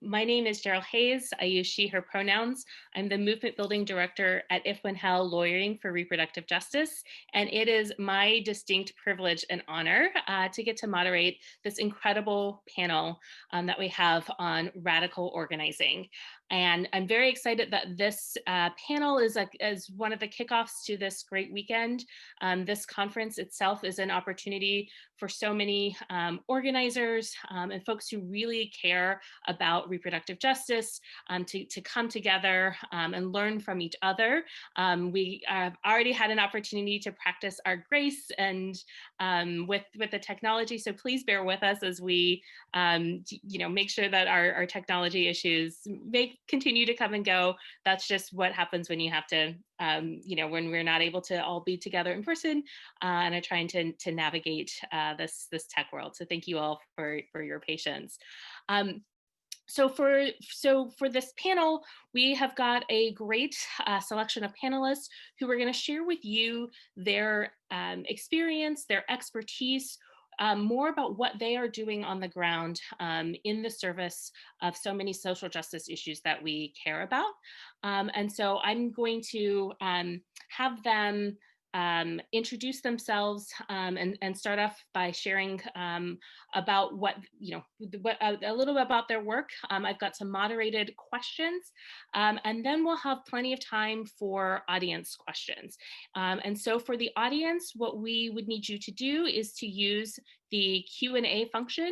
My name is Gerald Hayes. I use she, her pronouns. I'm the movement building director at If When Hell Lawyering for Reproductive Justice. And it is my distinct privilege and honor to get to moderate this incredible panel that we have on radical organizing. And I'm very excited that this panel is one of the kickoffs to this great weekend. This conference itself is an opportunity for so many organizers and folks who really care about reproductive justice to come together and learn from each other. We have already had an opportunity to practice our grace and with the technology, so please bear with us as we make sure that our technology issues may continue to come and go. That's just what happens when you have to, when we're not able to all be together in person and are trying to navigate this tech world. So thank you all for your patience. So for this panel, we have got a great selection of panelists who are going to share with you their experience, their expertise, more about what they are doing on the ground in the service of so many social justice issues that we care about. And so I'm going to have them introduce themselves and start off by sharing about a little bit about their work. I've got some moderated questions, and then we'll have plenty of time for audience questions. And so for the audience, what we would need you to do is to use the Q&A function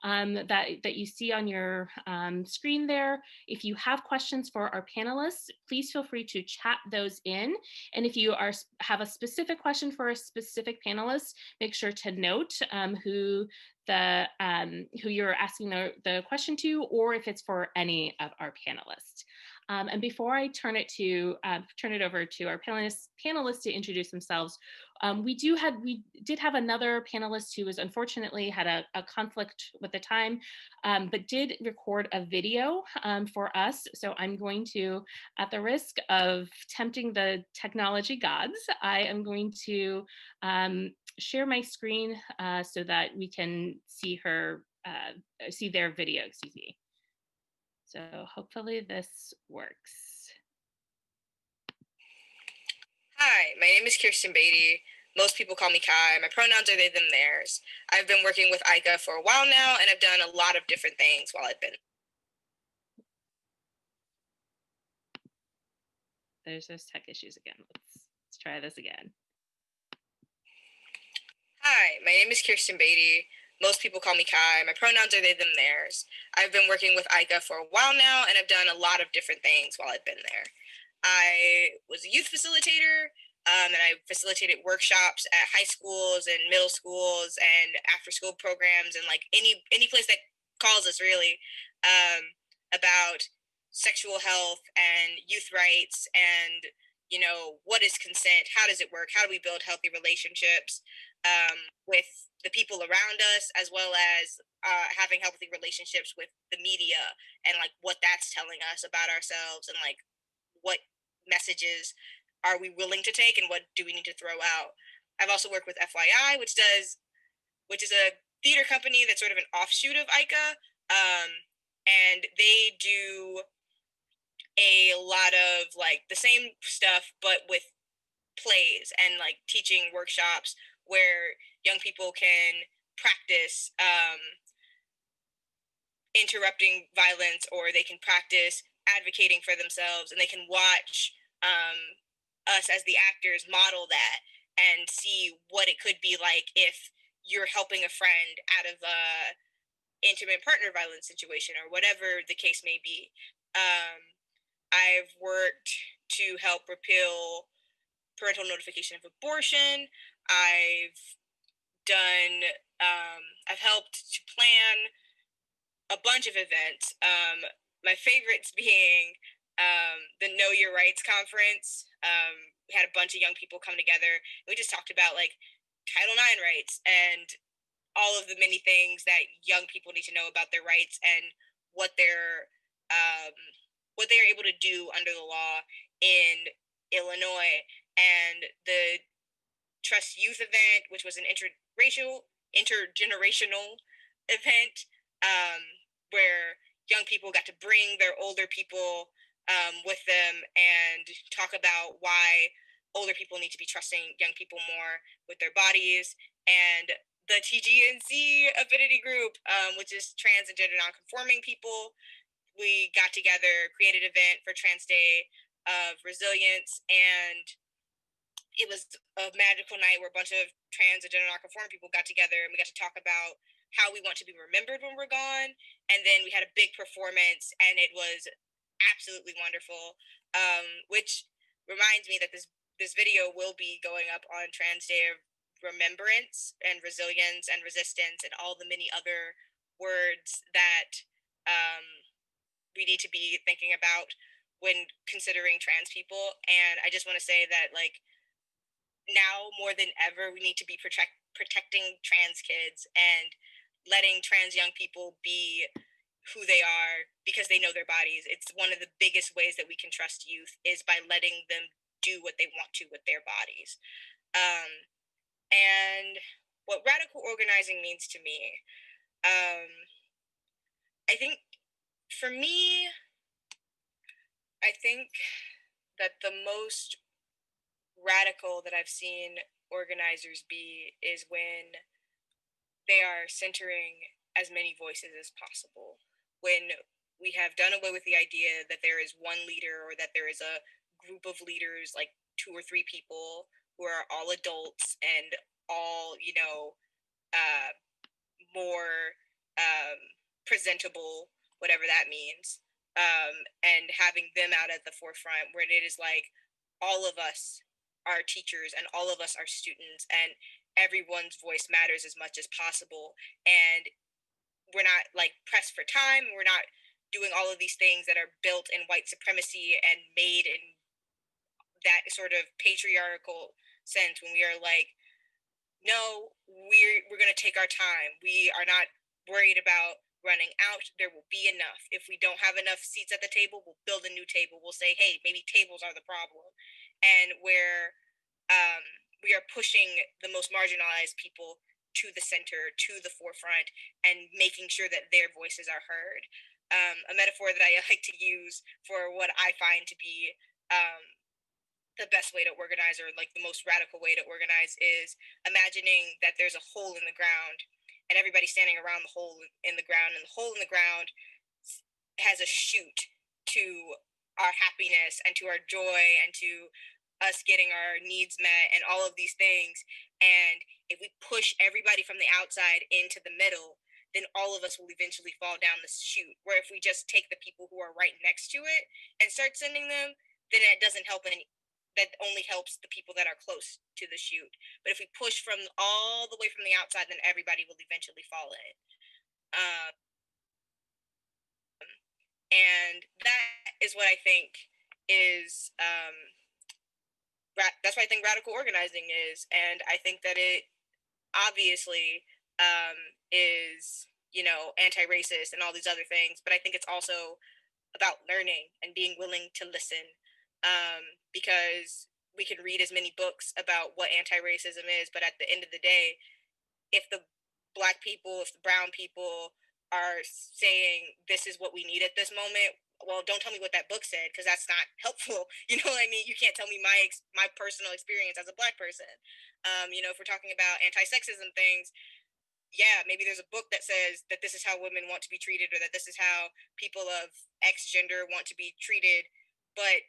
that you see on your screen there. If you have questions for our panelists, please feel free to chat those in. And if you have a specific question for a specific panelist, make sure to note who you're asking the question to, or if it's for any of our panelists. And before I turn it over to our panelists to introduce themselves, we did have another panelist who was unfortunately had a conflict with the time, but did record a video for us. So I'm going to, at the risk of tempting the technology gods, I am going to share my screen so that we can see their video, excuse me. So hopefully this works. Hi, my name is Kirsten Beatty. Most people call me Kai. My pronouns are they, them, theirs. I've been working with ICA for a while now, and I've done a lot of different things while I've been. There's those tech issues again. Let's try this again. Hi, my name is Kirsten Beatty. Most people call me Kai. My pronouns are they, them, theirs. I've been working with ICA for a while now, and I've done a lot of different things while I've been there. I was a youth facilitator, and I facilitated workshops at high schools and middle schools and after school programs and like any place that calls us really about sexual health and youth rights and what is consent, how does it work, how do we build healthy relationships with the people around us, as well as having healthy relationships with the media and like what that's telling us about ourselves and like what messages are we willing to take and what do we need to throw out. I've also worked with FYI, which is a theater company that's sort of an offshoot of ICA, and they do a lot of like the same stuff but with plays and like teaching workshops where young people can practice interrupting violence, or they can practice advocating for themselves, and they can watch us as the actors model that and see what it could be like if you're helping a friend out of a intimate partner violence situation or whatever the case may be. I've worked to help repeal parental notification of abortion. I've helped to plan a bunch of events. My favorites being the Know Your Rights conference. We had a bunch of young people come together. We just talked about like Title IX rights and all of the many things that young people need to know about their rights and what they're able to do under the law in Illinois. And the Trust Youth event, which was an intergenerational event, where young people got to bring their older people with them and talk about why older people need to be trusting young people more with their bodies. And the TGNC affinity group, which is trans and gender nonconforming people, we got together, created an event for Trans Day of Resilience, and it was a magical night where a bunch of trans and gender nonconforming people got together, and we got to talk about how we want to be remembered when we're gone. And then we had a big performance, and it was absolutely wonderful. Which reminds me that this video will be going up on Trans Day of Remembrance and Resilience and Resistance and all the many other words that we need to be thinking about when considering trans people. And I just want to say that, like, now more than ever, we need to be protecting trans kids and letting trans young people be who they are because they know their bodies. It's one of the biggest ways that we can trust youth is by letting them do what they want to with their bodies. And what radical organizing means to me, I think for me, I think that the most radical that I've seen organizers be is when they are centering as many voices as possible. When we have done away with the idea that there is one leader or that there is a group of leaders, like two or three people who are all adults and all, uh, more presentable, whatever that means, and having them out at the forefront, where it is like all of us are teachers and all of us are students, and everyone's voice matters as much as possible. And we're not like pressed for time. We're not doing all of these things that are built in white supremacy and made in that sort of patriarchal sense, when we are like, no, we're going to take our time. We are not worried about running out. There will be enough. If we don't have enough seats at the table, we'll build a new table. We'll say, hey, maybe tables are the problem. And where we are pushing the most marginalized people to the center, to the forefront, and making sure that their voices are heard. A metaphor that I like to use for what I find to be the best way to organize, or like the most radical way to organize, is imagining that there's a hole in the ground and everybody's standing around the hole in the ground, and the hole in the ground has a chute to our happiness and to our joy and to us getting our needs met and all of these things. And if we push everybody from the outside into the middle, then all of us will eventually fall down the chute. Where if we just take the people who are right next to it and start sending them, then it doesn't help any. That only helps the people that are close to the chute. But if we push from all the way from the outside, then everybody will eventually fall in. And that is what I think is that's what I think radical organizing is. And I think that it obviously is, anti-racist and all these other things, but I think it's also about learning and being willing to listen, because we can read as many books about what anti-racism is, but at the end of the day, if the black people, if the brown people are saying this is what we need at this moment, well, don't tell me what that book said, because that's not helpful. You know what I mean? You can't tell me my personal experience as a black person. If we're talking about anti-sexism things, yeah, maybe there's a book that says that this is how women want to be treated, or that this is how people of X gender want to be treated. But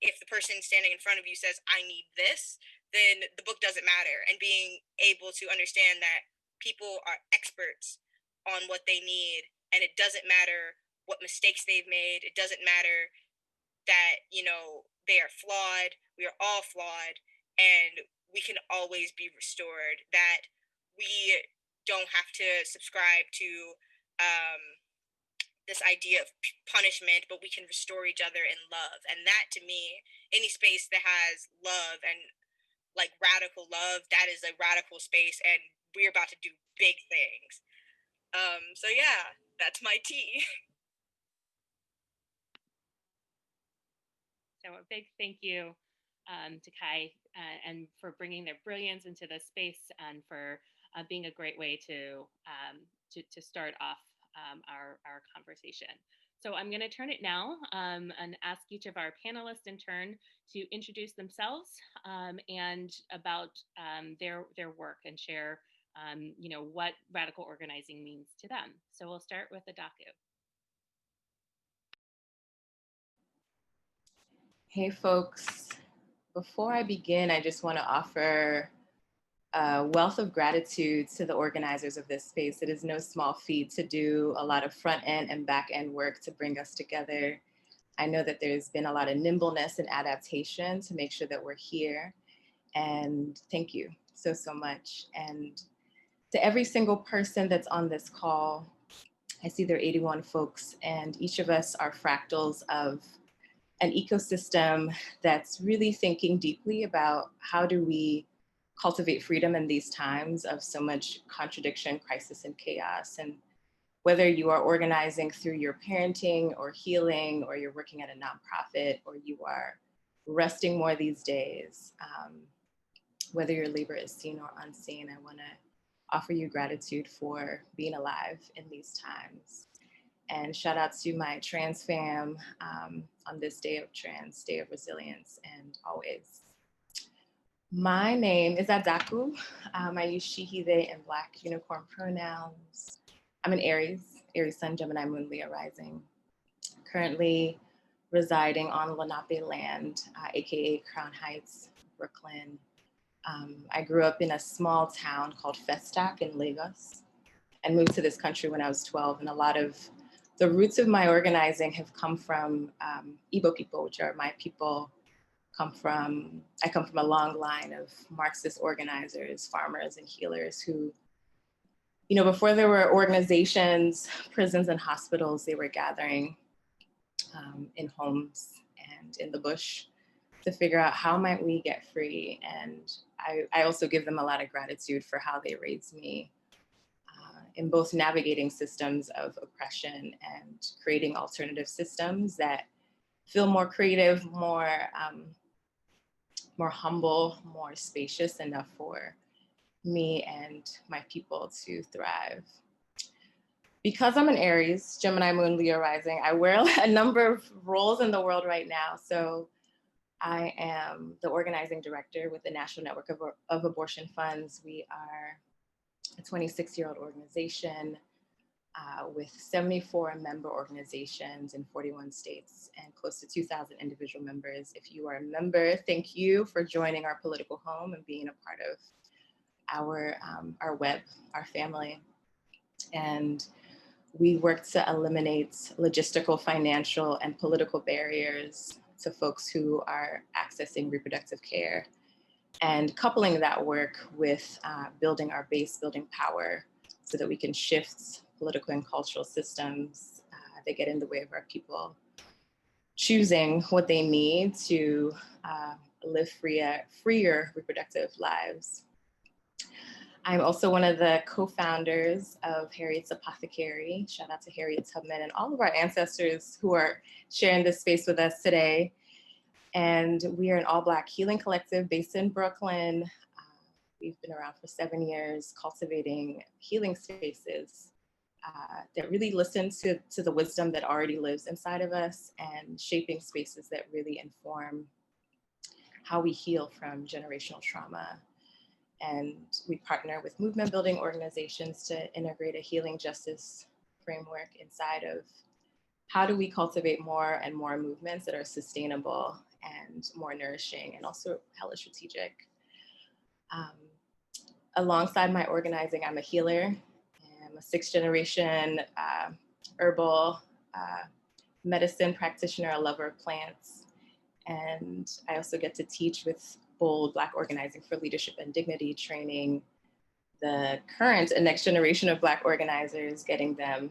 if the person standing in front of you says, I need this, then the book doesn't matter. And being able to understand that people are experts on what they need, and it doesn't matter what mistakes they've made. It doesn't matter that, they are flawed. We are all flawed, and we can always be restored. That we don't have to subscribe to this idea of punishment, but we can restore each other in love. And that, to me, any space that has love and like radical love, that is a radical space, and we're about to do big things. So yeah, that's my tea. So a big thank you to Kai and for bringing their brilliance into the space, and for being a great way to start off our conversation. So I'm going to turn it now and ask each of our panelists in turn to introduce themselves and about their work and share, what radical organizing means to them. So we'll start with Adaku. Hey folks, before I begin, I just want to offer a wealth of gratitude to the organizers of this space. It is no small feat to do a lot of front end and back end work to bring us together. I know that there's been a lot of nimbleness and adaptation to make sure that we're here. And thank you so, so much. And to every single person that's on this call, I see there are 81 folks, and each of us are fractals of an ecosystem that's really thinking deeply about how do we cultivate freedom in these times of so much contradiction, crisis, and chaos. And whether you are organizing through your parenting or healing, or you're working at a nonprofit, or you are resting more these days, whether your labor is seen or unseen, I want to offer you gratitude for being alive in these times. And shout out to my trans fam on this day of trans, day of resilience, and always. My name is Adaku. I use she, he, they, and Black unicorn pronouns. I'm an Aries Sun, Gemini Moon, Leo rising. Currently residing on Lenape land, AKA Crown Heights, Brooklyn. I grew up in a small town called Festac in Lagos and moved to this country when I was 12. And a lot of the roots of my organizing have come from Igbo people, which are my people. I come from a long line of Marxist organizers, farmers, and healers who, before there were organizations, prisons, and hospitals, they were gathering in homes and in the bush to figure out how might we get free. And I also give them a lot of gratitude for how they raised me in both navigating systems of oppression and creating alternative systems that feel more creative, more humble, more spacious, enough for me and my people to thrive. Because I'm an Aries, Gemini Moon, Leo rising, I wear a number of roles in the world right now. So I am the organizing director with the National Network of Abortion Funds. We are a 26-year-old organization with 74 member organizations in 41 states and close to 2,000 individual members. If you are a member, thank you for joining our political home and being a part of our web, our family. And we work to eliminate logistical, financial, and political barriers to folks who are accessing reproductive care, and coupling that work with building our base, building power, so that we can shift political and cultural systems that get in the way of our people choosing what they need to live freer reproductive lives. I'm also one of the co-founders of Harriet's Apothecary. Shout out to Harriet Tubman and all of our ancestors who are sharing this space with us today. And we are an all-Black healing collective based in Brooklyn. We've been around for 7 years, cultivating healing spaces that really listen to the wisdom that already lives inside of us, and shaping spaces that really inform how we heal from generational trauma. And we partner with movement building organizations to integrate a healing justice framework inside of how do we cultivate more and more movements that are sustainable and more nourishing, and also hella strategic. Alongside my organizing, I'm a healer. I'm a 6th generation herbal medicine practitioner, a lover of plants. And I also get to teach with bold Black organizing for leadership and dignity, training the current and next generation of Black organizers, getting them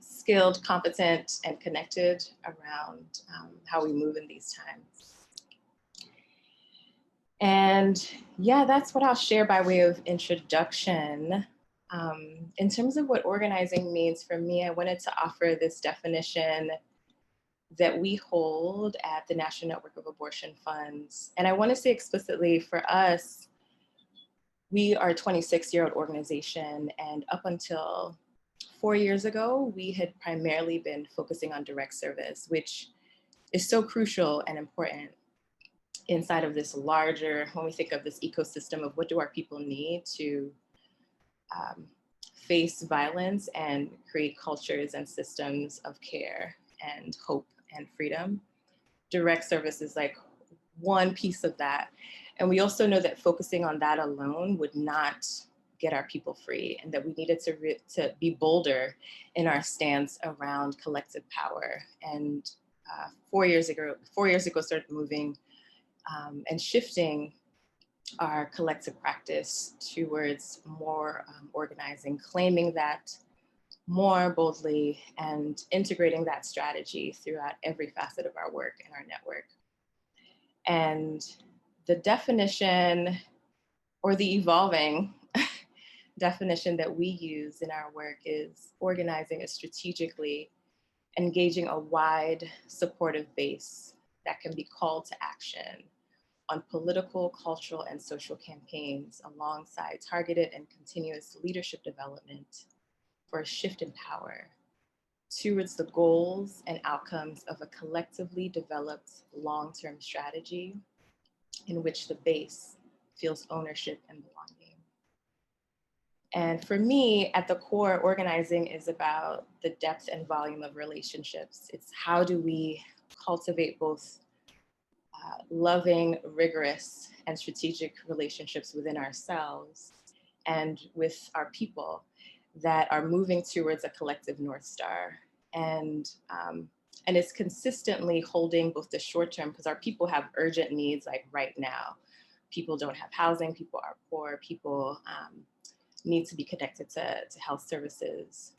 skilled, competent, and connected around how we move in these times. And yeah, that's what I'll share by way of introduction. In terms of what organizing means for me, I wanted to offer this definition that we hold at the National Network of Abortion Funds. And I want to say explicitly, for us, we are a 26-year-old organization, and up until 4 years ago, we had primarily been focusing on direct service, which is so crucial and important inside of this larger, when we think of this ecosystem of what do our people need to face violence and create cultures and systems of care and hope and freedom. Direct service is like one piece of that. And we also know that focusing on that alone would not get our people free, and that we needed to be bolder in our stance around collective power. And 4 years ago, started moving and shifting our collective practice towards more organizing, claiming that more boldly and integrating that strategy throughout every facet of our work and our network. And the definition, or the evolving definition that we use in our work, is organizing is strategically engaging a wide supportive base that can be called to action on political, cultural, and social campaigns alongside targeted and continuous leadership development for a shift in power towards the goals and outcomes of a collectively developed long-term strategy in which the base feels ownership and belonging. And for me, at the core, organizing is about the depth and volume of relationships. It's how do we cultivate both loving, rigorous, and strategic relationships within ourselves and with our people that are moving towards a collective North Star. And it's consistently holding both the short term, because our people have urgent needs like right now. People don't have housing, people are poor, people need to be connected to health services.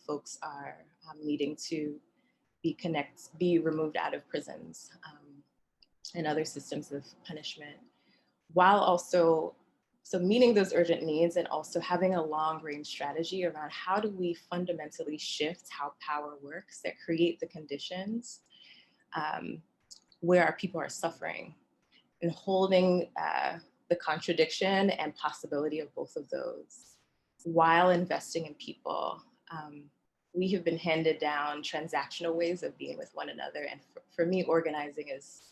Folks are needing to be removed out of prisons and other systems of punishment, while also meeting those urgent needs and also having a long range strategy around how do we fundamentally shift how power works that create the conditions where our people are suffering, and holding the contradiction and possibility of both of those while investing in people. We have been handed down transactional ways of being with one another. And for me, organizing is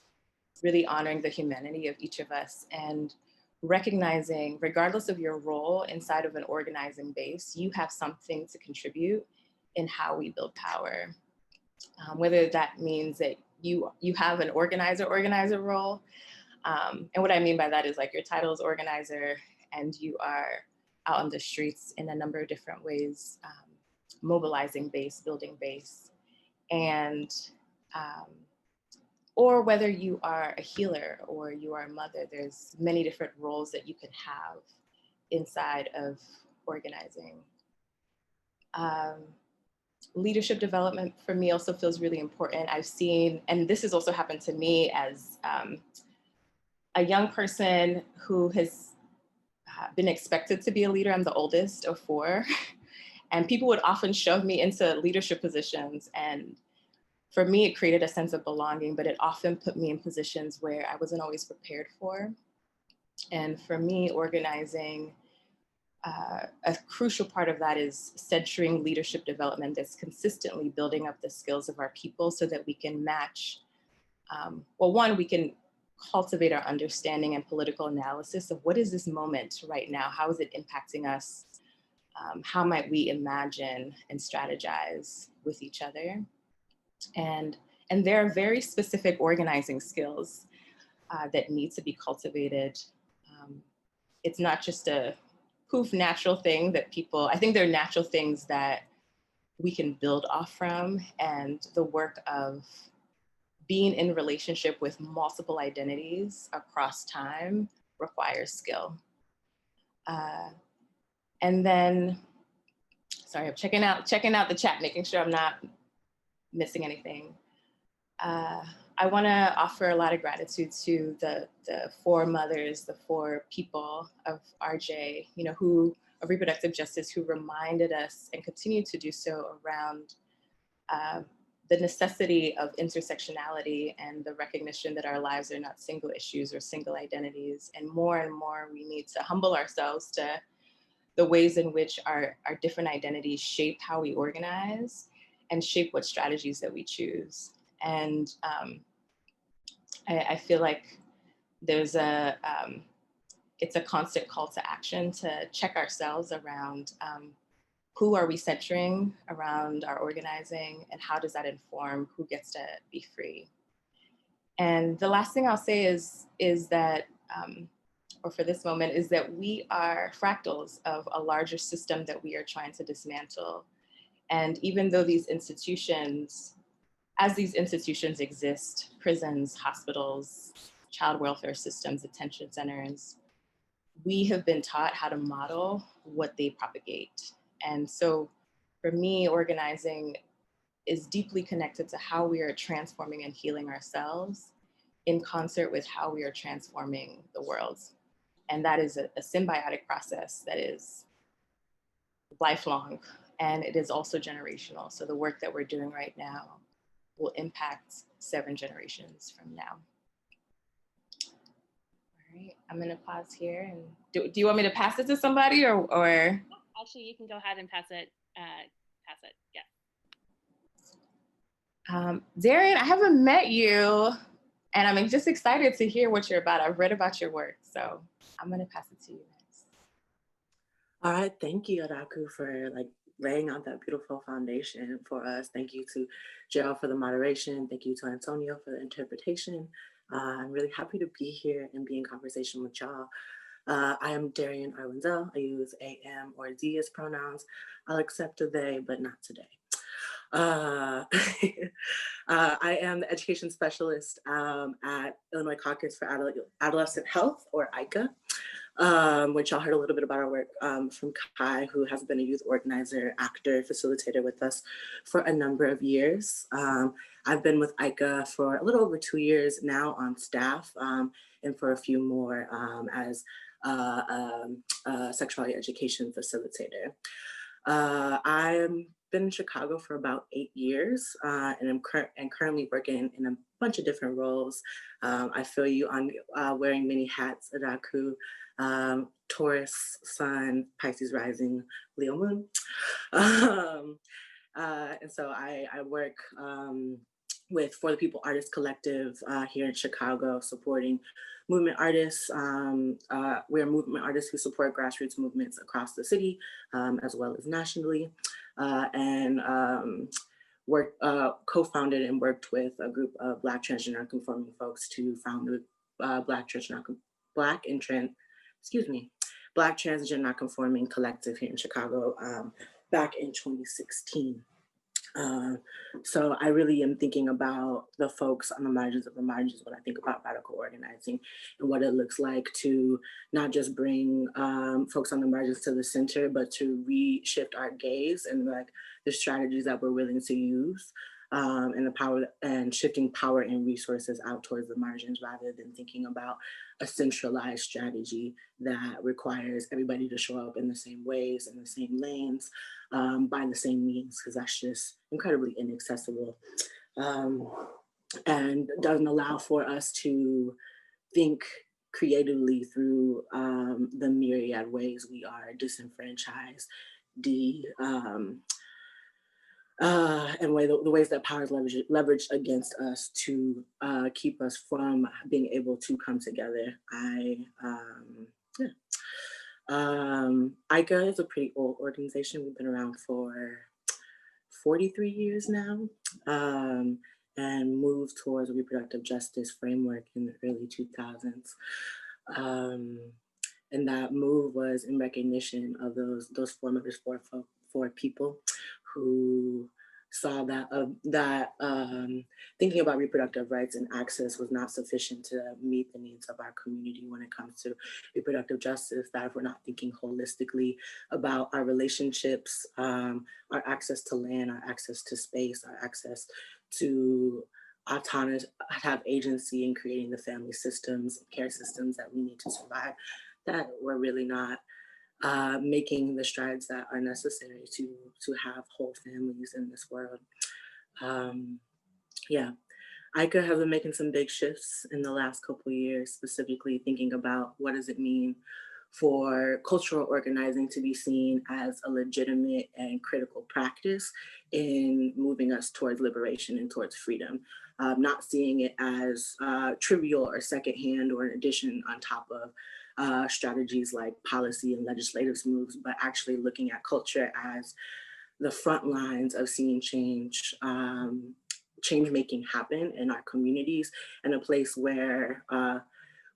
really honoring the humanity of each of us and recognizing, regardless of your role inside of an organizing base, you have something to contribute in how we build power. Whether that means that you have an organizer role. And what I mean by that is like your title is organizer and you are out on the streets in a number of different ways, mobilizing base, building base, and or whether you are a healer or you are a mother, there's many different roles that you can have inside of organizing. Leadership development for me also feels really important. I've seen, and this has also happened to me as a young person who has been expected to be a leader. I'm the oldest of four, and people would often shove me into leadership positions. And for me, it created a sense of belonging, but it often put me in positions where I wasn't always prepared for. And for me, organizing, a crucial part of that is centering leadership development that's consistently building up the skills of our people so that we can match, well, one, we can cultivate our understanding and political analysis of what is this moment right now? How is it impacting us? How might we imagine and strategize with each other? And there are very specific organizing skills that need to be cultivated. It's not just a poof natural thing that people, I think they're natural things that we can build off from, and the work of being in relationship with multiple identities across time requires skill. And then, sorry, I'm checking out the chat, making sure I'm not missing anything. I want to offer a lot of gratitude to the four mothers, the four people of RJ, of reproductive justice, who reminded us and continue to do so around the necessity of intersectionality and the recognition that our lives are not single issues or single identities. And more we need to humble ourselves to the ways in which our different identities shape how we organize and shape what strategies that we choose. And I feel like there's it's a constant call to action to check ourselves around who are we centering around our organizing, and how does that inform who gets to be free. And the last thing I'll say is that, or for this moment, is that we are fractals of a larger system that we are trying to dismantle. And even though these institutions, as these institutions exist, prisons, hospitals, child welfare systems, detention centers, we have been taught how to model what they propagate. And so for me, organizing is deeply connected to how we are transforming and healing ourselves in concert with how we are transforming the world. And that is a symbiotic process that is lifelong, and it is also generational. So the work that we're doing right now will impact 7 generations from now. All right, I'm gonna pause here. And do you want me to pass it to somebody or? Actually, you can go ahead and pass it. Yeah. Darian, I haven't met you, and I'm just excited to hear what you're about. I've read about your work, so I'm gonna pass it to you next. All right, thank you, Adaku, for laying out that beautiful foundation for us. Thank you to Gerald for the moderation. Thank you to Antonio for the interpretation. I'm really happy to be here and be in conversation with y'all. I am Darian Arwenzel. I use AM or Z as pronouns. I'll accept a they, but not today. I am the education specialist at Illinois Caucus for Adolescent Health, or ICA, which y'all heard a little bit about our work from Kai, who has been a youth organizer, actor, facilitator with us for a number of years. I've been with ICA for a little over 2 years now on staff, and for a few more as a sexuality education facilitator. I'm been in Chicago for about 8 years, and I'm currently working in a bunch of different roles. I feel you on wearing many hats, Adaku, Taurus, Sun, Pisces rising, Leo moon. And so I work with For the People Artists Collective here in Chicago, supporting movement artists. We're movement artists who support grassroots movements across the city, as well as nationally. And co-founded and worked with a group of Black trans and non-conforming folks to found the Black trans and non-conforming collective here in Chicago back in 2016. So I really am thinking about the folks on the margins of the margins when I think about radical organizing and what it looks like to not just bring folks on the margins to the center, but to reshift our gaze and the strategies that we're willing to use, and the power and shifting power and resources out towards the margins, rather than thinking about a centralized strategy that requires everybody to show up in the same ways, in the same lanes, by the same means, because that's just incredibly inaccessible, and doesn't allow for us to think creatively through the myriad ways we are disenfranchised, and the ways that power is leveraged against us to keep us from being able to come together. ICA is a pretty old organization. We've been around for 43 years now, and moved towards a reproductive justice framework in the early 2000s. And that move was in recognition of those formative for people who saw that thinking about reproductive rights and access was not sufficient to meet the needs of our community when it comes to reproductive justice, that if we're not thinking holistically about our relationships, our access to land, our access to space, our access to have agency in creating the family systems, care systems that we need to survive, that we're really not making the strides that are necessary to have whole families in this world. ICA has been making some big shifts in the last couple of years, specifically thinking about what does it mean for cultural organizing to be seen as a legitimate and critical practice in moving us towards liberation and towards freedom. Not seeing it as trivial or secondhand or an addition on top of strategies like policy and legislative moves, but actually looking at culture as the front lines of seeing change, change making happen in our communities, and a place where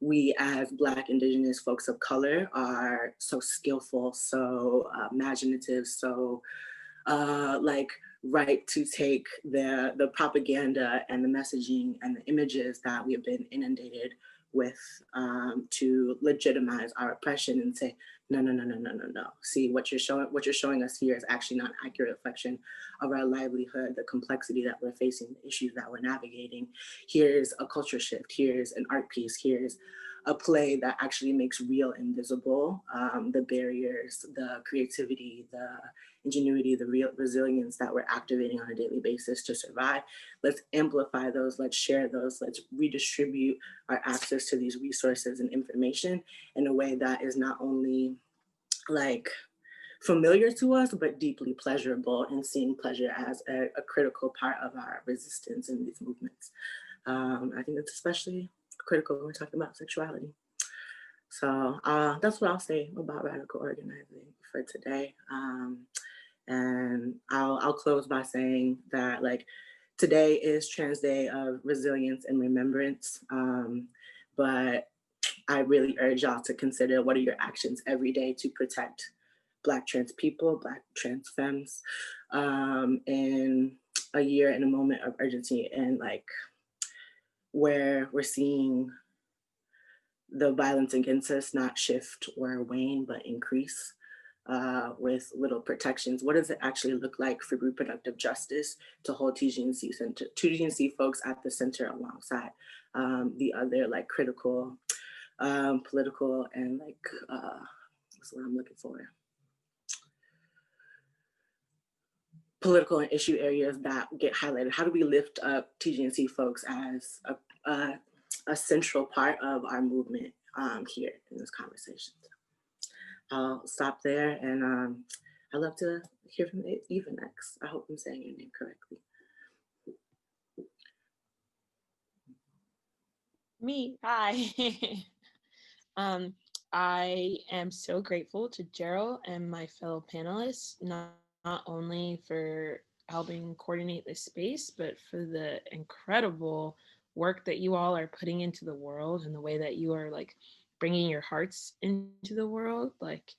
we as Black, Indigenous folks of color are so skillful, so imaginative, so like right to take the propaganda and the messaging and the images that we have been inundated with to legitimize our oppression and say, no, no, no, no, no, no, no. See, what you're showing us here is actually not an accurate reflection of our livelihood, the complexity that we're facing, the issues that we're navigating. Here's a culture shift. Here's an art piece. Here's a play that actually makes real and visible the barriers, the creativity, the ingenuity, the real resilience that we're activating on a daily basis to survive. Let's amplify those, let's share those, let's redistribute our access to these resources and information in a way that is not only like familiar to us, but deeply pleasurable, and seeing pleasure as a critical part of our resistance in these movements. I think that's especially critical when we're talking about sexuality. So that's what I'll say about radical organizing for today. And I'll close by saying that like today is Trans Day of Resilience and Remembrance, but I really urge y'all to consider what are your actions every day to protect Black trans people, Black trans femmes, in a year and a moment of urgency, and like where we're seeing the violence against us not shift or wane, but increase with little protections. What does it actually look like for reproductive justice to hold TGNC folks at the center alongside the other like critical, political, and like, what's what I'm looking for? Political and issue areas that get highlighted. How do we lift up TGNC folks as a central part of our movement here in this conversation? I'll stop there, and I'd love to hear from Eva next. I hope I'm saying your name correctly. Me, hi. I am so grateful to Gerald and my fellow panelists, not only for helping coordinate this space, but for the incredible work that you all are putting into the world and the way that you are like bringing your hearts into the world. Like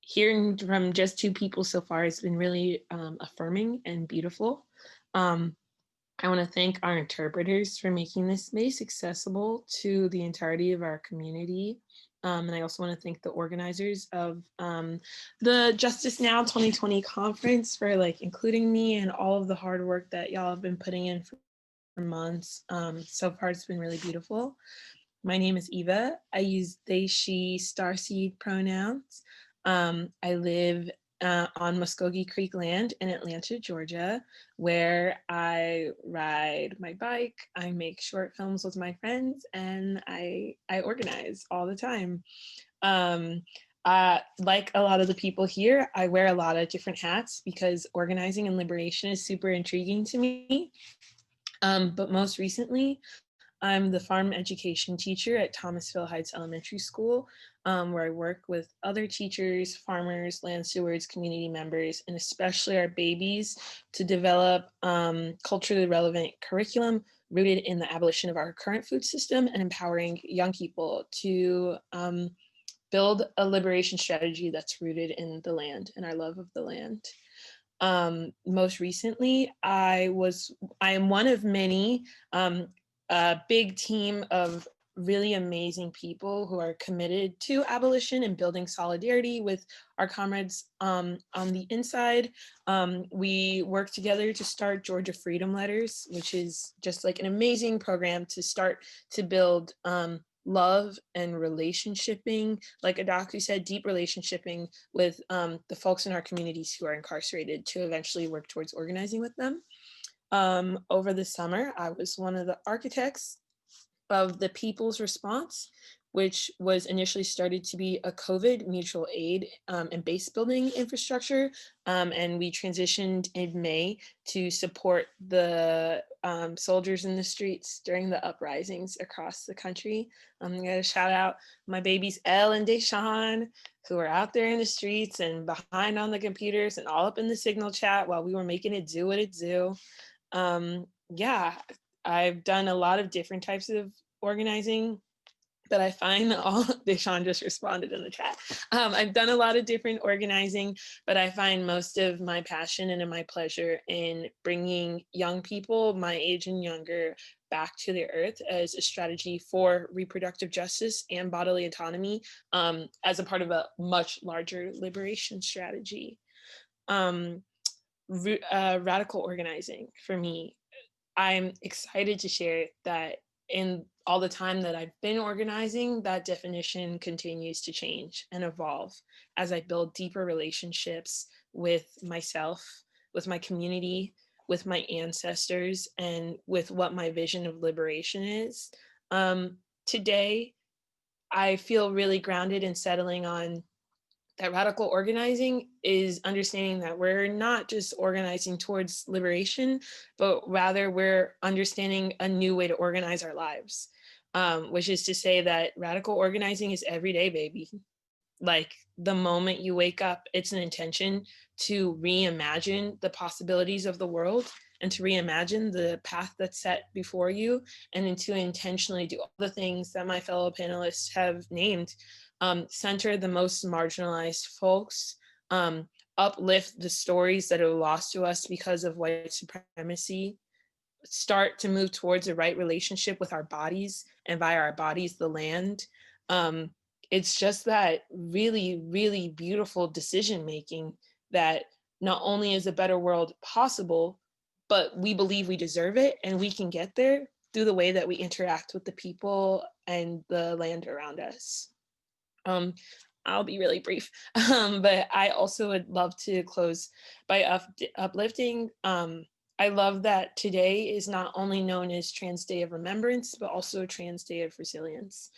hearing from just two people so far has been really affirming and beautiful. I want to thank our interpreters for making this space accessible to the entirety of our community. And I also want to thank the organizers of the Justice Now 2020 conference for like including me and all of the hard work that y'all have been putting in for months. So far, it's been really beautiful. My name is Eva. I use they, she, starseed pronouns. I live on Muskogee Creek land in Atlanta, Georgia, where I ride my bike, I make short films with my friends, and I organize all the time. Like a lot of the people here, I wear a lot of different hats because organizing and liberation is super intriguing to me. But most recently, I'm the farm education teacher at Thomasville Heights Elementary School, where I work with other teachers, farmers, land stewards, community members, and especially our babies to develop culturally relevant curriculum rooted in the abolition of our current food system and empowering young people to build a liberation strategy that's rooted in the land and our love of the land. Most recently, I am one of many, a big team of really amazing people who are committed to abolition and building solidarity with our comrades on the inside. We work together to start Georgia Freedom Letters, which is just like an amazing program to start to build love and relationshiping, like Adaku said, deep relationshiping with the folks in our communities who are incarcerated to eventually work towards organizing with them. Over the summer, I was one of the architects of the People's Response, which was initially started to be a COVID mutual aid and base building infrastructure. And we transitioned in May to support the soldiers in the streets during the uprisings across the country. I'm gonna shout out my babies Elle and Deshawn, who were out there in the streets and behind on the computers and all up in the signal chat while we were making it do what it do. Yeah, I've done a lot of different types of organizing, but I find all, Deshaun just responded in the chat. I've done a lot of different organizing, but I find most of my passion and my pleasure in bringing young people, my age and younger, back to the earth as a strategy for reproductive justice and bodily autonomy, as a part of a much larger liberation strategy. Radical organizing for me, I'm excited to share that in all the time that I've been organizing, that definition continues to change and evolve as I build deeper relationships with myself, with my community, with my ancestors, and with what my vision of liberation is. Today, I feel really grounded in settling on that radical organizing is understanding that we're not just organizing towards liberation, but rather we're understanding a new way to organize our lives, which is to say that radical organizing is every day, baby. Like the moment you wake up, it's an intention to reimagine the possibilities of the world and to reimagine the path that's set before you, and then to intentionally do all the things that my fellow panelists have named. Center the most marginalized folks, uplift the stories that are lost to us because of white supremacy, start to move towards a right relationship with our bodies, and by our bodies, the land. It's just that really, really beautiful decision making that not only is a better world possible, but we believe we deserve it and we can get there through the way that we interact with the people and the land around us. I'll be really brief, but I also would love to close by uplifting. I love that today is not only known as Trans Day of Remembrance, but also Trans Day of Resilience.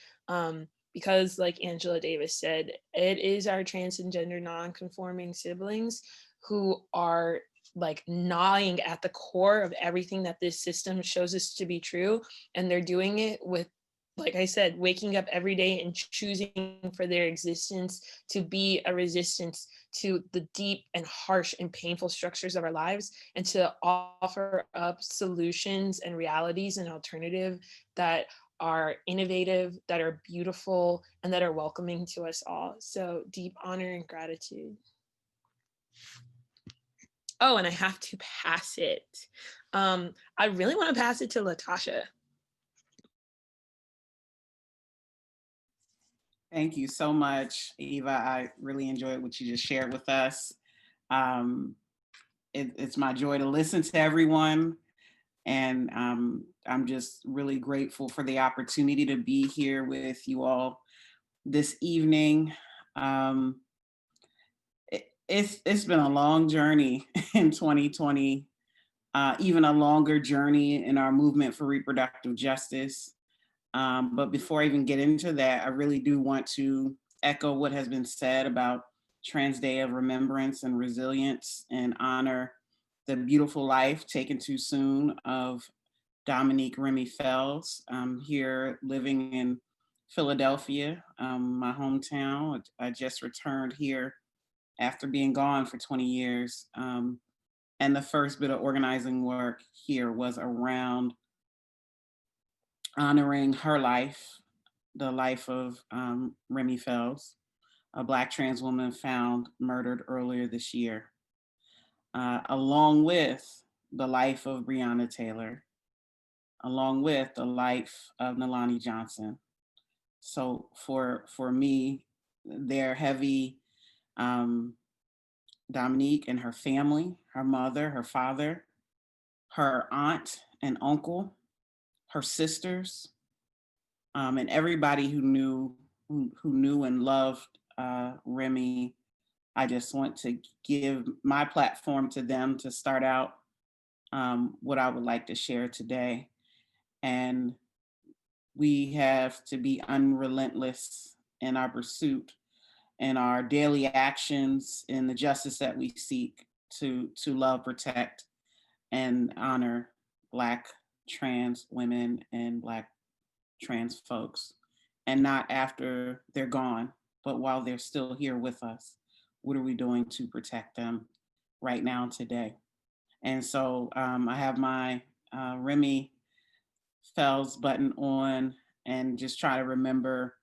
Because like Angela Davis said, it is our trans and gender non-conforming siblings who are like gnawing at the core of everything that this system shows us to be true. And they're doing it with, like I said, waking up every day and choosing for their existence to be a resistance to the deep and harsh and painful structures of our lives, and to offer up solutions and realities and alternative that are innovative, that are beautiful, and that are welcoming to us all. So deep honor and gratitude. Oh, and I have to pass it. I really want to pass it to Latasha. Thank you so much, Eva. I really enjoyed what you just shared with us. It's my joy to listen to everyone. And I'm just really grateful for the opportunity to be here with you all this evening. It's been a long journey in 2020, even a longer journey in our movement for reproductive justice. But before I even get into that, I really do want to echo what has been said about Trans Day of Remembrance and Resilience, and honor the beautiful life taken too soon of Dominique Remy Fells. I'm here living in Philadelphia, my hometown. I just returned here after being gone for 20 years. And the first bit of organizing work here was around honoring her life, the life of Remy Fells, a Black trans woman found murdered earlier this year, along with the life of Breonna Taylor, along with the life of Nalani Johnson. So for me, they're heavy. Dominique and her family, her mother, her father, her aunt and uncle, her sisters, and everybody who knew and loved Remy. I just want to give my platform to them to start out what I would like to share today. And We have to be unrelentless in our pursuit and our daily actions in the justice that we seek to love, protect, and honor Black trans women and Black trans folks, and not after they're gone, but while they're still here with us. What are we doing to protect them right now, today? And so I have my Remy Fells button on and just try to remember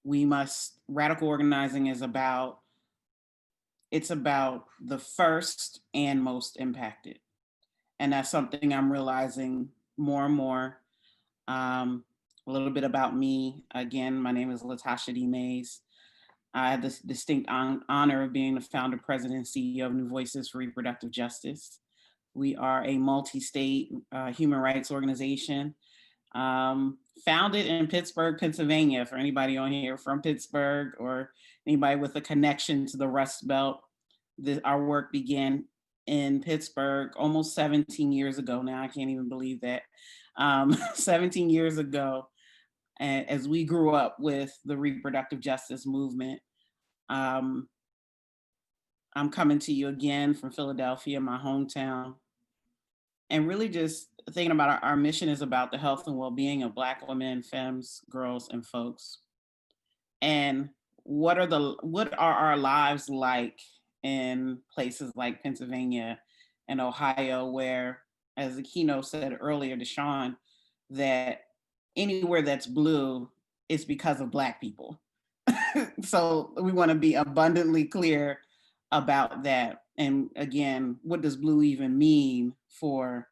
radical organizing is about, it's about the first and most impacted. And that's something I'm realizing more and more. A little bit about me. Again, my name is Latasha D. Mays. I have the distinct honor of being the founder, president, and CEO of New Voices for Reproductive Justice. We are a multi-state human rights organization founded in Pittsburgh, Pennsylvania. For anybody on here from Pittsburgh or anybody with a connection to the Rust Belt, our work began in Pittsburgh almost 17 years ago now. I can't even believe that. 17 years ago, as we grew up with the reproductive justice movement. I'm coming to you again from Philadelphia, my hometown, and really just thinking about our mission is about the health and well-being of Black women, femmes, girls, and folks. And what are our lives like in places like Pennsylvania and Ohio, where, as the keynote said earlier, Deshaun, that anywhere that's blue is because of Black people. So we want to be abundantly clear about that. And again, what does blue even mean for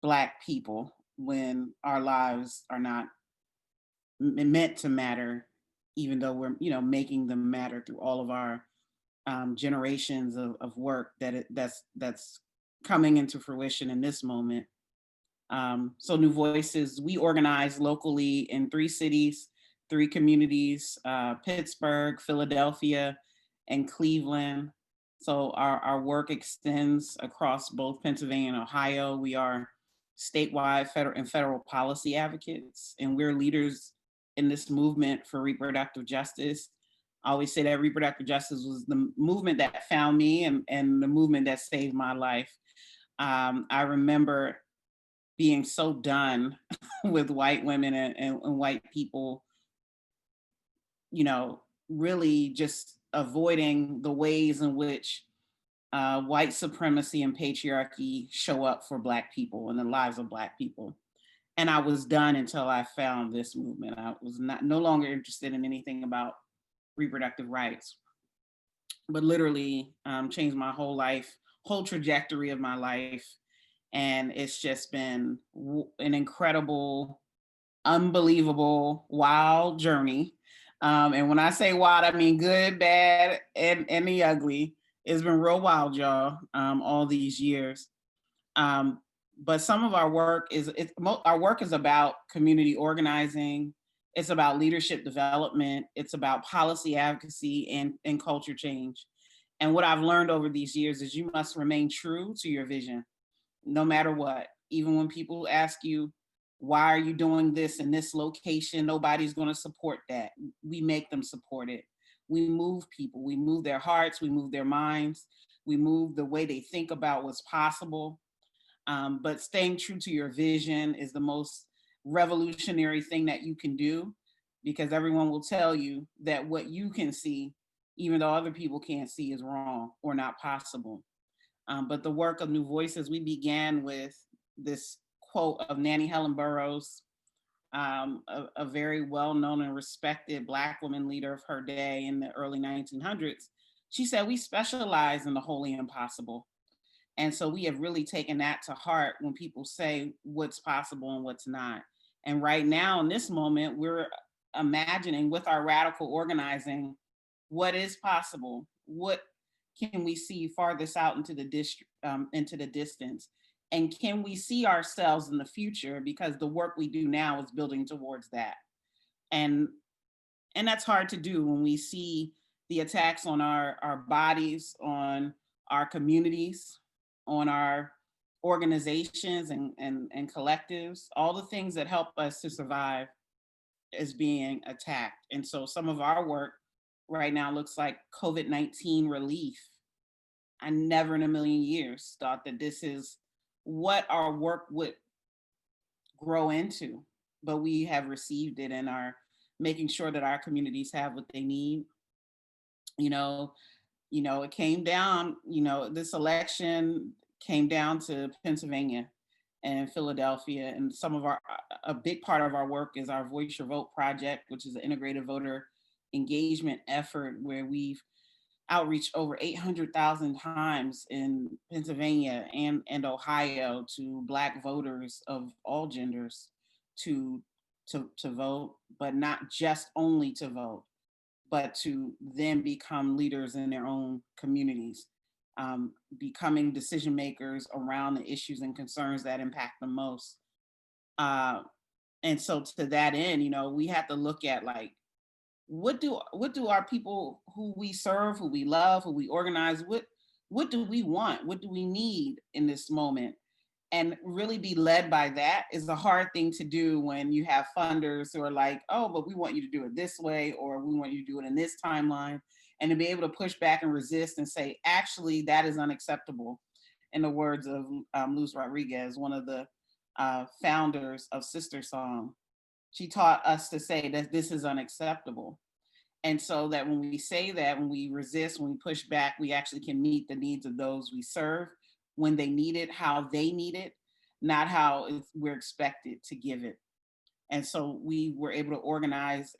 Black people when our lives are not meant to matter, even though we're, making them matter through all of our generations of work that's coming into fruition in this moment. So New Voices, we organize locally in 3 cities, 3 communities, Pittsburgh, Philadelphia, and Cleveland. So our work extends across both Pennsylvania and Ohio. We are statewide federal policy advocates, and we're leaders in this movement for reproductive justice. I always say that reproductive justice was the movement that found me and the movement that saved my life. I remember being so done with white women and white people, really just avoiding the ways in which white supremacy and patriarchy show up for Black people and the lives of Black people. And I was done until I found this movement. I was no longer interested in anything about reproductive rights, but literally changed my whole life, whole trajectory of my life. And it's just been an incredible, unbelievable, wild journey. And when I say wild, I mean good, bad, and the ugly. It's been real wild, y'all, all these years. But some of our work is about community organizing. It's about leadership development. It's about policy advocacy and culture change. And what I've learned over these years is you must remain true to your vision, no matter what. Even when people ask you, why are you doing this in this location? Nobody's going to support that. We make them support it. We move people. We move their hearts. We move their minds. We move the way they think about what's possible. But staying true to your vision is the most revolutionary thing that you can do, because everyone will tell you that what you can see, even though other people can't see, is wrong or not possible. But the work of New Voices, we began with this quote of Nannie Helen Burroughs, a very well-known and respected Black woman leader of her day in the early 1900s. She said, "We specialize in the wholly impossible." And so we have really taken that to heart when people say what's possible and what's not. And right now, in this moment, we're imagining with our radical organizing, what is possible? What can we see farthest out into the distance? And can we see ourselves in the future? Because the work we do now is building towards that. And that's hard to do when we see the attacks on our bodies, on our communities, on our organizations and collectives, all the things that help us to survive is being attacked. And so some of our work right now looks like COVID-19 relief. I never in a million years thought that this is what our work would grow into, but we have received it and are making sure that our communities have what they need. You know, it came down, this election came down to Pennsylvania and Philadelphia, and a big part of our work is our Voice Your Vote project, which is an integrated voter engagement effort where we've outreached over 800,000 times in Pennsylvania and Ohio to Black voters of all genders to vote, but not just only to vote, but to then become leaders in their own communities, becoming decision makers around the issues and concerns that impact them most. And so to that end, we have to look at like, what do our people who we serve, who we love, who we organize, what do we want? What do we need in this moment? And really be led by that is a hard thing to do when you have funders who are like, oh, but we want you to do it this way, or we want you to do it in this timeline. And to be able to push back and resist and say, actually, that is unacceptable. In the words of Luz Rodriguez, one of the founders of Sister Song, she taught us to say that this is unacceptable. And so that when we say that, when we resist, when we push back, we actually can meet the needs of those we serve when they need it, how they need it, not how we're expected to give it. And so we were able to organize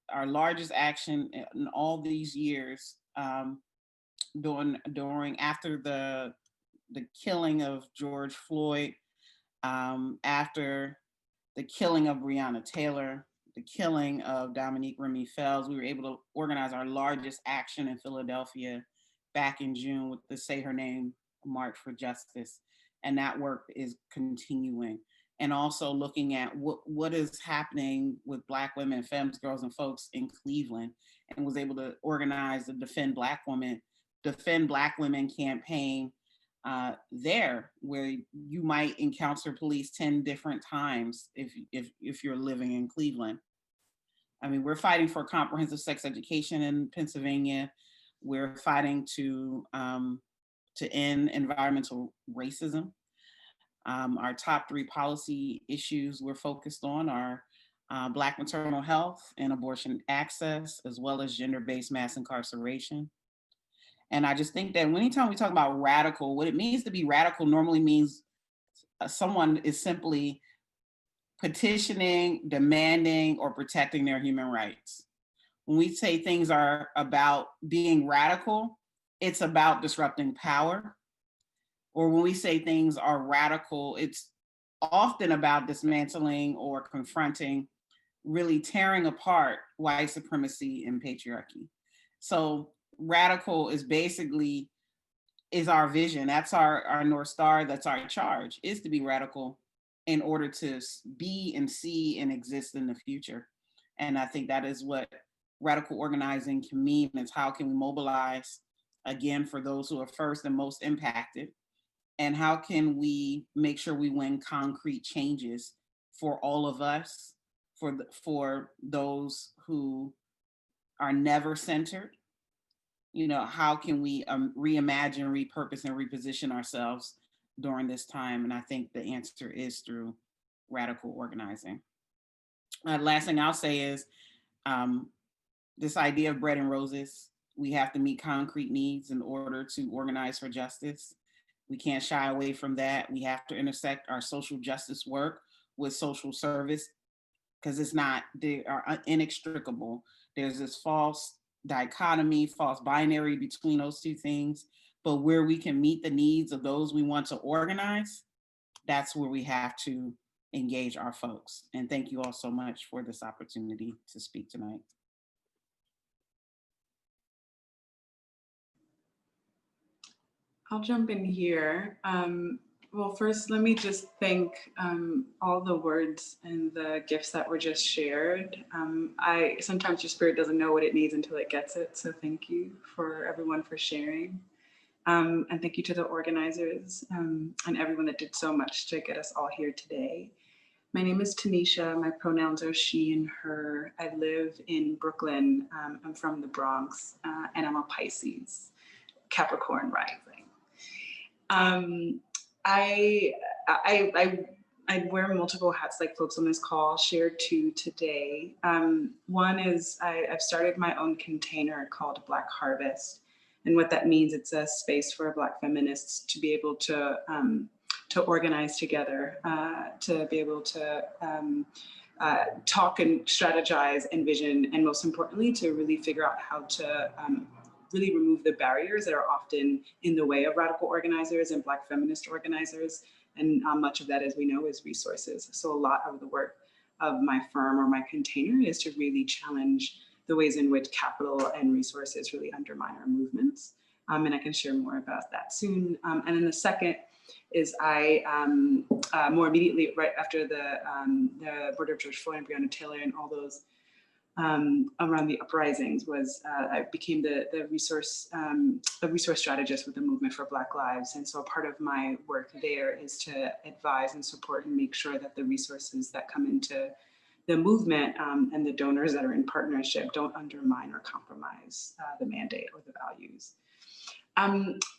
our largest action in all these years after the killing of George Floyd, after the killing of Breonna Taylor, the killing of Dominique Remy Fells. We were able to organize our largest action in Philadelphia back in June with the Say Her Name March for Justice. And that work is continuing. And also looking at what is happening with Black women, femmes, girls, and folks in Cleveland, and was able to organize the Defend Black Women campaign there, where you might encounter police 10 different times if you're living in Cleveland. I mean, we're fighting for comprehensive sex education in Pennsylvania. We're fighting to end environmental racism. Our top 3 policy issues we're focused on are Black maternal health and abortion access, as well as gender-based mass incarceration. And I just think that anytime we talk about radical, what it means to be radical normally means someone is simply petitioning, demanding, or protecting their human rights. When we say things are about being radical, it's about disrupting power. Or when we say things are radical, it's often about dismantling or confronting, really tearing apart white supremacy and patriarchy. So radical is basically our vision. That's our North Star. That's our charge, is to be radical in order to be and see and exist in the future. And I think that is what radical organizing can mean, is how can we mobilize, again, for those who are first and most impacted, and how can we make sure we win concrete changes for all of us, for those who are never centered. How can we reimagine, repurpose, and reposition ourselves during this time? And I think the answer is through radical organizing. Last thing I'll say is this idea of bread and roses. We have to meet concrete needs in order to organize for justice. We can't shy away from that. We have to intersect our social justice work with social service, because they are inextricable. There's this false dichotomy, false binary between those two things. But where we can meet the needs of those we want to organize, that's where we have to engage our folks. And thank you all so much for this opportunity to speak tonight. I'll jump in here. Well, first, let me just thank all the words and the gifts that were just shared. Sometimes your spirit doesn't know what it needs until it gets it. So thank you for everyone for sharing. And thank you to the organizers and everyone that did so much to get us all here today. My name is Tanisha. My pronouns are she and her. I live in Brooklyn. I'm from the Bronx, and I'm a Pisces, Capricorn rising. I, I, I wear multiple hats like folks on this call, shared two today. One is I've started my own container called Black Harvest. And what that means, it's a space for Black feminists to be able to organize together, to be able to talk and strategize and vision, and most importantly, to really figure out how to really remove the barriers that are often in the way of radical organizers and Black feminist organizers. And much of that, as we know, is resources. So a lot of the work of my firm or my container is to really challenge the ways in which capital and resources really undermine our movements. And I can share more about that soon. And then the second is I, more immediately right after the murder of George Floyd and Breonna Taylor and all those around the uprisings, was I became the resource strategist with the Movement for Black Lives. And so part of my work there is to advise and support and make sure that the resources that come into the movement and the donors that are in partnership don't undermine or compromise the mandate or the values.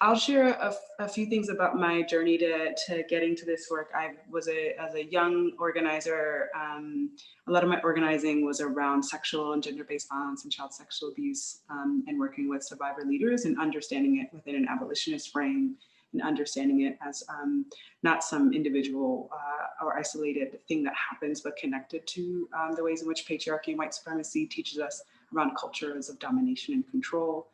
I'll share a few things about my journey to getting to this work. I was as a young organizer, a lot of my organizing was around sexual and gender-based violence and child sexual abuse, and working with survivor leaders and understanding it within an abolitionist frame and understanding it as not some individual or isolated thing that happens, but connected to the ways in which patriarchy and white supremacy teaches us around cultures of domination and control.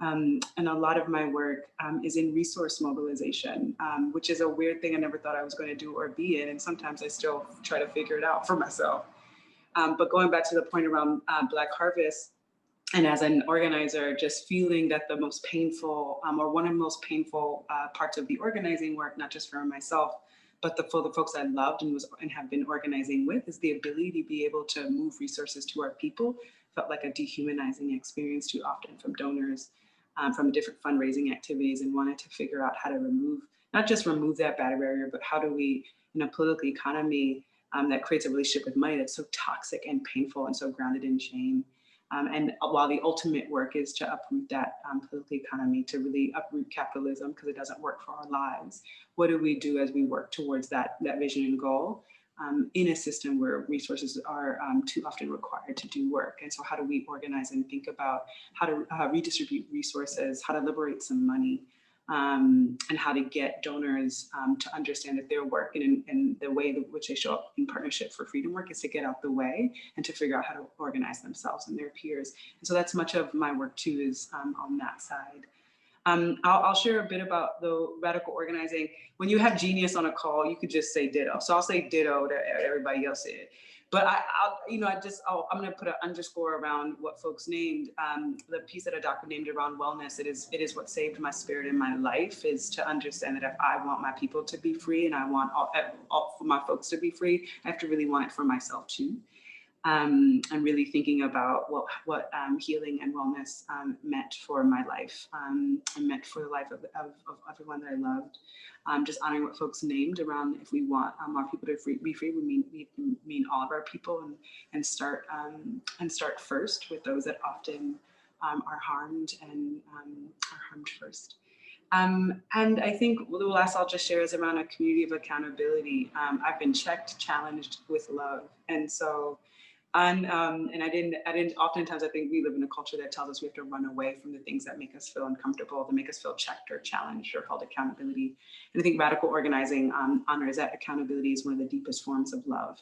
And a lot of my work is in resource mobilization, which is a weird thing I never thought I was going to do or be in. And sometimes I still try to figure it out for myself. But going back to the point around Black Harvest, and as an organizer, just feeling that the most painful or one of the most painful parts of the organizing work, not just for myself, but for the folks I loved and have been organizing with, is the ability to be able to move resources to our people. Felt like a dehumanizing experience too often from donors, from different fundraising activities, and wanted to figure out how to not just remove that barrier, but how do we, in a political economy that creates a relationship with money that's so toxic and painful and so grounded in shame. And while the ultimate work is to uproot that political economy, to really uproot capitalism because it doesn't work for our lives, what do we do as we work towards that vision and goal in a system where resources are too often required to do work? And so how do we organize and think about how to redistribute resources, how to liberate some money, and how to get donors to understand that their work and the way in which they show up in partnership for freedom work is to get out the way and to figure out how to organize themselves and their peers. And so that's much of my work too, is on that side. I'll share a bit about the radical organizing. When you have genius on a call, you could just say ditto. So I'll say ditto to everybody else said. But I'm going to put an underscore around what folks named. The piece that a doctor named around wellness, it is what saved my spirit in my life, is to understand that if I want my people to be free and I want all for my folks to be free, I have to really want it for myself too. I'm really thinking about what healing and wellness meant for my life and meant for the life of everyone that I loved. Just honoring what folks named around, if we want our people to be free, we mean all of our people, and start first with those that often are harmed and are harmed first. And I think the last I'll just share is around a community of accountability. I've been checked, challenged with love, and so. And I didn't. Oftentimes, I think we live in a culture that tells us we have to run away from the things that make us feel uncomfortable, that make us feel checked or challenged or called accountability. And I think radical organizing honors that accountability is one of the deepest forms of love.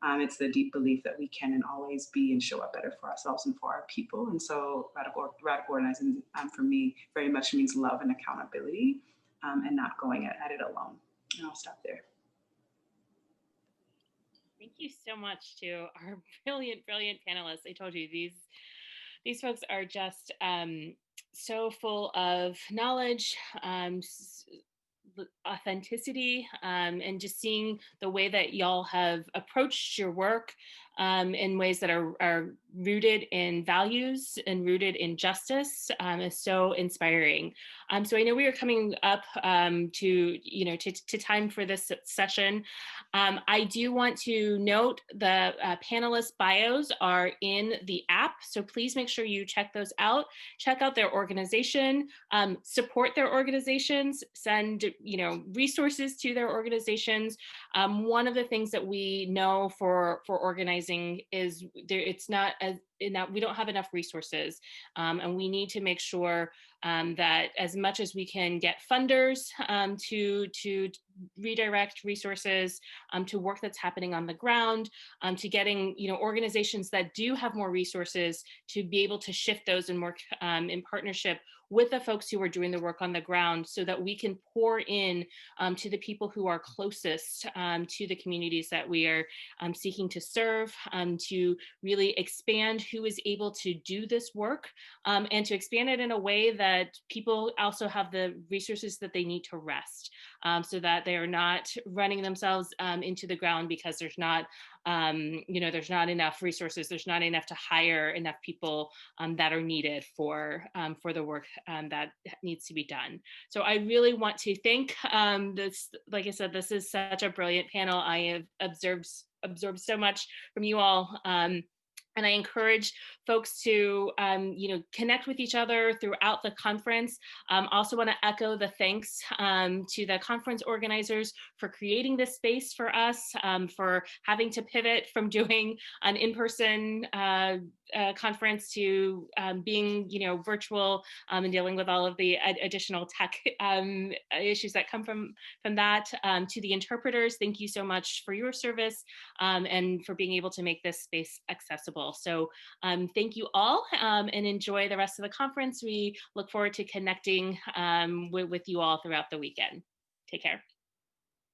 It's the deep belief that we can and always be and show up better for ourselves and for our people. And so, radical organizing for me very much means love and accountability, and not going at it alone. And I'll stop there. Thank you so much to our brilliant panelists. I told you these folks are just so full of knowledge, authenticity, and just seeing the way that y'all have approached your work in ways that are rooted in values and rooted in justice is so inspiring. So I know we are coming up to time for this session. I do want to note the panelists' bios are in the app, so please make sure you check those out. Check out their organization, support their organizations, send resources to their organizations. One of the things that we know for organizing is it's not as in that we don't have enough resources, and we need to make sure that as much as we can get funders to redirect resources to work that's happening on the ground, to getting organizations that do have more resources to be able to shift those and work in partnership with the folks who are doing the work on the ground, so that we can pour in to the people who are closest to the communities that we are seeking to serve, to really expand who is able to do this work, and to expand it in a way that people also have the resources that they need to rest, so that they are not running themselves into the ground because there's not there's not enough resources, there's not enough to hire enough people that are needed for the work that needs to be done. So I really want to thank this, like I said, this is such a brilliant panel. I have absorbed so much from you all. And I encourage folks to, connect with each other throughout the conference. Also want to echo the thanks to the conference organizers for creating this space for us, for having to pivot from doing an in-person conference to being, virtual, and dealing with all of the additional tech issues that come from that. To the interpreters, thank you so much for your service and for being able to make this space accessible. So thank you all, and enjoy the rest of the conference. We look forward to connecting with you all throughout the weekend. Take care.